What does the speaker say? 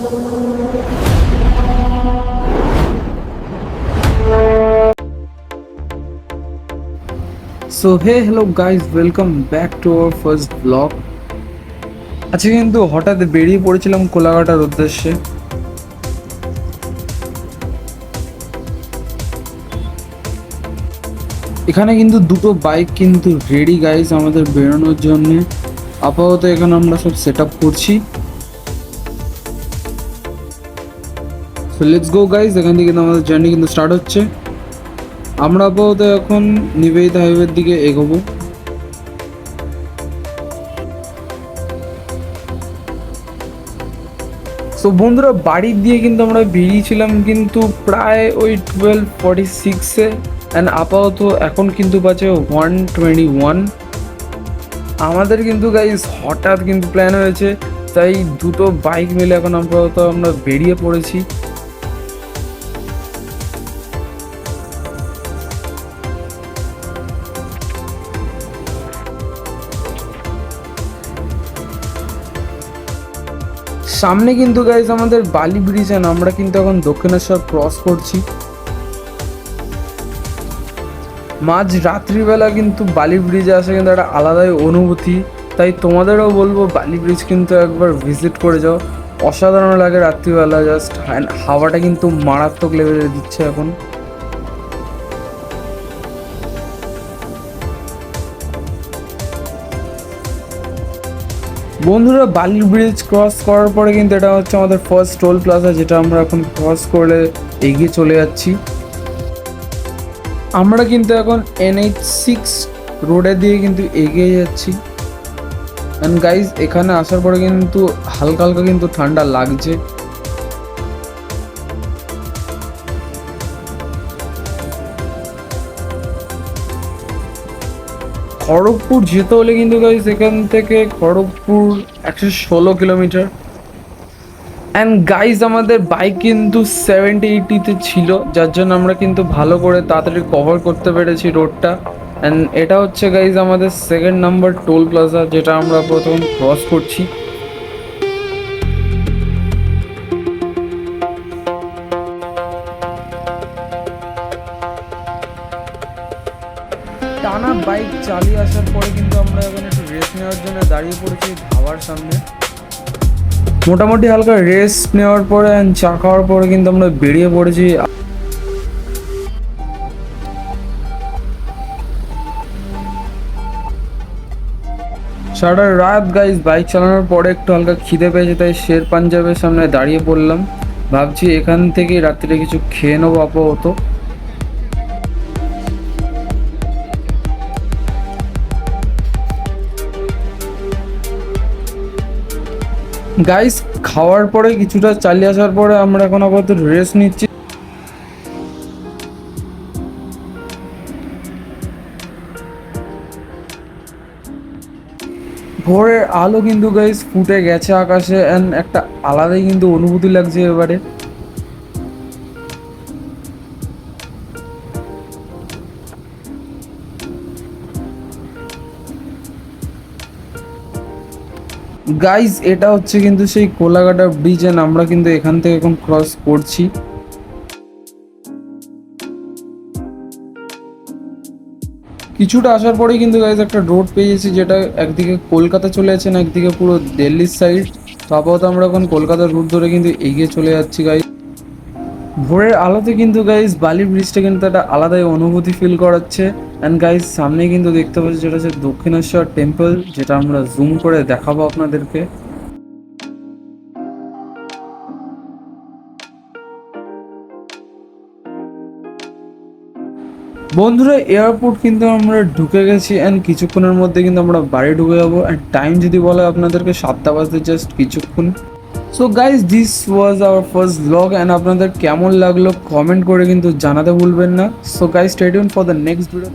So hello guys, welcome back to our first blog. আজকে কিন্তু হঠাৎ বেরিয়ে পড়েছিলাম কোলাঘাটার উদ্দেশ্যে। এখানে কিন্তু দুটো বাইক কিন্তু রেডি গাইজ আমাদের বেরোনোর জন্য। আপাতত এখানে আমরা সব সেট আপ করছি। সো লেটস গো গাইজ, এখান থেকে কিন্তু আমাদের জার্নি কিন্তু স্টার্ট হচ্ছে। আমরা আপাতত এখন নিবেদিতা হাইওয়ের দিকে এগোবো। তো বন্ধুরা, বাড়ির দিয়ে কিন্তু আমরা বেরিয়েছিলাম কিন্তু প্রায় ওই 12:46-এ, অ্যান্ড আপাতত এখন কিন্তু বাজে 1:21। আমাদের কিন্তু গাইস হঠাৎ কিন্তু প্ল্যান হয়েছে, তাই দুটো বাইক মিলে এখন আপাতত আমরা বেরিয়ে পড়েছি। সামনে কিন্তু গাইজ আমাদের বালি ব্রিজ, অ্যান্ড আমরা কিন্তু এখন দক্ষিণেশ্বর ক্রস করছি। মাঝ রাত্রিবেলা কিন্তু বালি ব্রিজে আসে কিন্তু একটা আলাদাই অনুভূতি, তাই তোমাদেরও বলবো বালি ব্রিজ কিন্তু একবার ভিজিট করে যাও। অসাধারণ লাগে রাত্রিবেলা, জাস্ট হাওয়াটা কিন্তু মারাত্মক লেভেলে দিচ্ছে এখন। বন্ধুরা, বালি ব্রিজ ক্রস করার পরে কিন্তু এটা হচ্ছে আমাদের ফার্স্ট টোল প্লাজা, যেটা আমরা এখন ক্রস করে এগিয়ে চলে যাচ্ছি। আমরা কিন্তু এখন NH6 রোডে দিয়ে কিন্তু এগিয়ে যাচ্ছি। অ্যান্ড গাইজ, এখানে আসার পরে কিন্তু হালকা হালকা কিন্তু ঠান্ডা লাগছে। খড়গপুর যেতে হলে কিন্তু গাইজ এখান থেকে খড়গপুর 116 কিলোমিটার। অ্যান্ড গাইজ, আমাদের বাইক কিন্তু 70-80-তে ছিল, যার জন্য আমরা কিন্তু ভালো করে তাড়াতাড়ি কভার করতে পেরেছি রোডটা। অ্যান্ড এটা হচ্ছে গাইজ আমাদের সেকেন্ড নাম্বার টোল প্লাজা, যেটা আমরা প্রথম ক্রস করছি। টানা বাইক চালিয়ে আসার পরে কিন্তু আমরা এখন একটু রেস্ট নেওয়ার জন্য দাঁড়িয়ে পড়েছি ধাবার সামনে। মোটামুটি হালকা রেস্ট নেওয়ার পরে চা খাওয়ার পরে কিন্তু আমরা বেরিয়ে পড়েছি। সারা রাত গাইজ বাইক চালানোর পরে একটু হালকা খিদে পেয়েছে, তাই শের পাঞ্জাবের সামনে দাঁড়িয়ে পড়লাম। ভাবছি এখান থেকে রাত্রিরে কিছু খেয়ে নেবো আপাতত। গাইস, খাওয়ার পরে কিছুটা চালিয়ে আসার পরে আমরা এখন আপাতত রেস্ট নিচ্ছি। ভোরের আলো কিন্তু গাইস ফুটে গেছে আকাশে, অ্যান্ড একটা আলাদাই কিন্তু অনুভূতি লাগছে এবারে। গাইজ, এটা হচ্ছে কিন্তু সেই কোলাঘাটা ব্রিজ, এন্ড আমরা কিন্তু এখান থেকে এখন ক্রস করছি। কিছুটা আসার পরেই কিন্তু গাইজ একটা রোড পেয়েছি, যেটা একদিকে কলকাতা চলে যাচ্ছে না, একদিকে পুরো দিল্লির সাইড। তো আপাতত আমরা এখন কলকাতার রুট ধরে কিন্তু এগিয়ে চলে যাচ্ছি গাইজ। ভোরের আলোতে কিন্তু গাইজ বালি ব্রিজটা কিন্তু একটা আলাদাই অনুভূতি ফিল করাচ্ছে। অ্যান্ড গাইজ, সামনে কিন্তু দেখতে পাচ্ছি যেটা হচ্ছে দক্ষিণেশ্বর টেম্পল, যেটা আমরা জুম করে দেখাবো আপনাদেরকে। বন্ধুরা, এয়ারপোর্ট কিন্তু আমরা ঢুকে গেছি, অ্যান্ড কিছুক্ষণের মধ্যে কিন্তু আমরা বাড়ি ঢুকে যাবো। অ্যান্ড টাইম যদি বলে আপনাদেরকে 7টা বাজতে জাস্ট কিছুক্ষণ। So guys, this was our first blog, and আপনাদের কেমন লাগলো কমেন্ট করে কিন্তু জানাতে ভুলবেন না। So guys, stay tuned for the next video.